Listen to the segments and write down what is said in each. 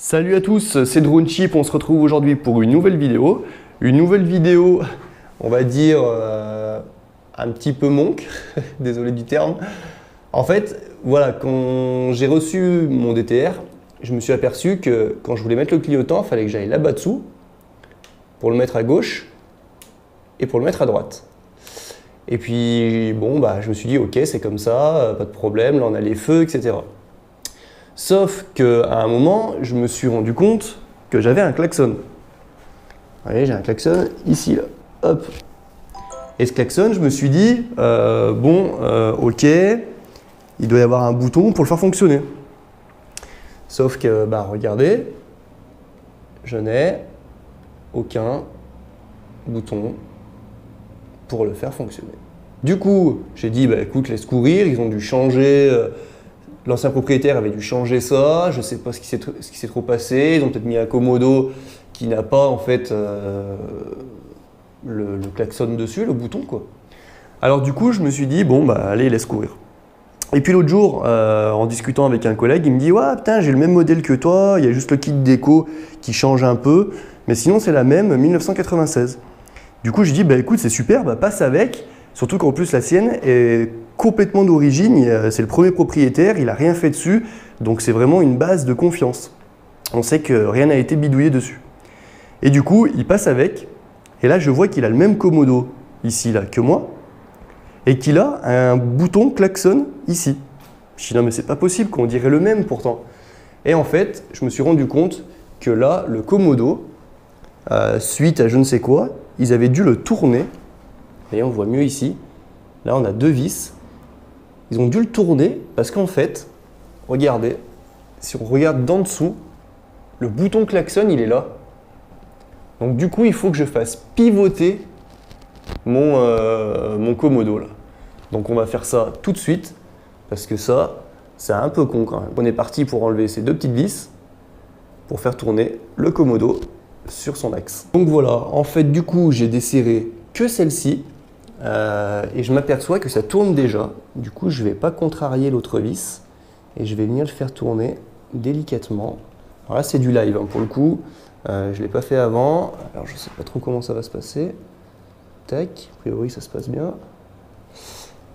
Salut à tous, c'est DroneChip, on se retrouve aujourd'hui pour une nouvelle vidéo. Une nouvelle vidéo, on va dire, un petit peu monk, désolé du terme. En fait, voilà, quand j'ai reçu mon DTR, je me suis aperçu que quand je voulais mettre le clignotant, il fallait que j'aille là-bas dessous pour le mettre à gauche et pour le mettre à droite. Et puis, bon, je me suis dit, ok, c'est comme ça, pas de problème, là on a les feux, etc. Sauf qu'à un moment, je me suis rendu compte que j'avais un klaxon. Vous voyez, j'ai un klaxon ici, là. Hop. Et ce klaxon, je me suis dit, ok, il doit y avoir un bouton pour le faire fonctionner. Sauf que, regardez, je n'ai aucun bouton pour le faire fonctionner. Du coup, j'ai dit, écoute, laisse courir, ils ont dû changer. L'ancien propriétaire avait dû changer ça, je ne sais pas ce qui s'est trop passé, ils ont peut-être mis un commodo qui n'a pas en fait le klaxon dessus, le bouton quoi. Alors du coup je me suis dit allez laisse courir. Et puis l'autre jour en discutant avec un collègue, il me dit ouais putain j'ai le même modèle que toi, il y a juste le kit déco qui change un peu, mais sinon c'est la même 1996. Du coup je dis écoute c'est super, passe avec, surtout qu'en plus la sienne est complètement d'origine, c'est le premier propriétaire, il n'a rien fait dessus, donc c'est vraiment une base de confiance. On sait que rien n'a été bidouillé dessus. Et du coup, il passe avec, et là je vois qu'il a le même commodo ici là que moi, et qu'il a un bouton klaxon ici. Je dis non mais c'est pas possible qu'on dirait le même pourtant. Et en fait, je me suis rendu compte que là, le commodo, suite à je ne sais quoi, ils avaient dû le tourner. Vous voyez, on voit mieux ici. Là, on a deux vis. Ils ont dû le tourner parce qu'en fait, regardez, si on regarde d'en dessous, le bouton klaxon, il est là. Donc du coup, il faut que je fasse pivoter mon commodo là. Donc on va faire ça tout de suite parce que ça, c'est un peu con quand même. On est parti pour enlever ces deux petites vis pour faire tourner le commodo sur son axe. Donc voilà, en fait, du coup, j'ai desserré que celle-ci. Et je m'aperçois que ça tourne déjà. Du coup, je ne vais pas contrarier l'autre vis et je vais venir le faire tourner délicatement. Alors là, c'est du live pour le coup. Je ne l'ai pas fait avant. Alors, je ne sais pas trop comment ça va se passer. Tac, a priori, ça se passe bien.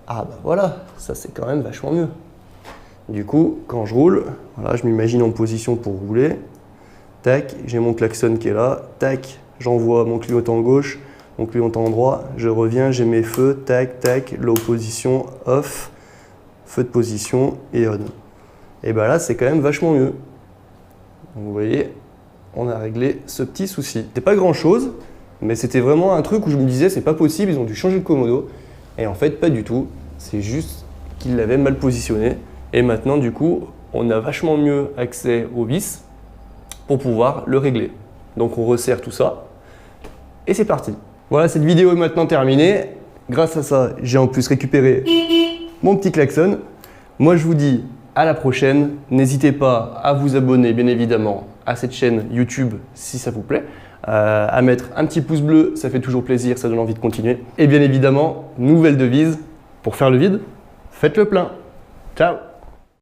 Ah voilà, ça c'est quand même vachement mieux. Du coup, quand je roule, voilà, je m'imagine en position pour rouler. Tac, j'ai mon klaxon qui est là. Tac, j'envoie mon clignotant gauche. Mon clignotant droit, je reviens, j'ai mes feux, tac, tac, low position, off, feu de position et on. Et là, c'est quand même vachement mieux. Donc, vous voyez, on a réglé ce petit souci. C'était pas grand chose, mais c'était vraiment un truc où je me disais, c'est pas possible, ils ont dû changer le commodo. Et en fait, pas du tout. C'est juste qu'ils l'avaient mal positionné. Et maintenant, du coup, on a vachement mieux accès aux vis pour pouvoir le régler. Donc, on resserre tout ça et c'est parti. Voilà, cette vidéo est maintenant terminée. Grâce à ça, j'ai en plus récupéré mon petit klaxon. Moi, je vous dis à la prochaine. N'hésitez pas à vous abonner, bien évidemment, à cette chaîne YouTube si ça vous plaît. À mettre un petit pouce bleu, ça fait toujours plaisir, ça donne envie de continuer. Et bien évidemment, nouvelle devise, pour faire le vide, faites le plein. Ciao!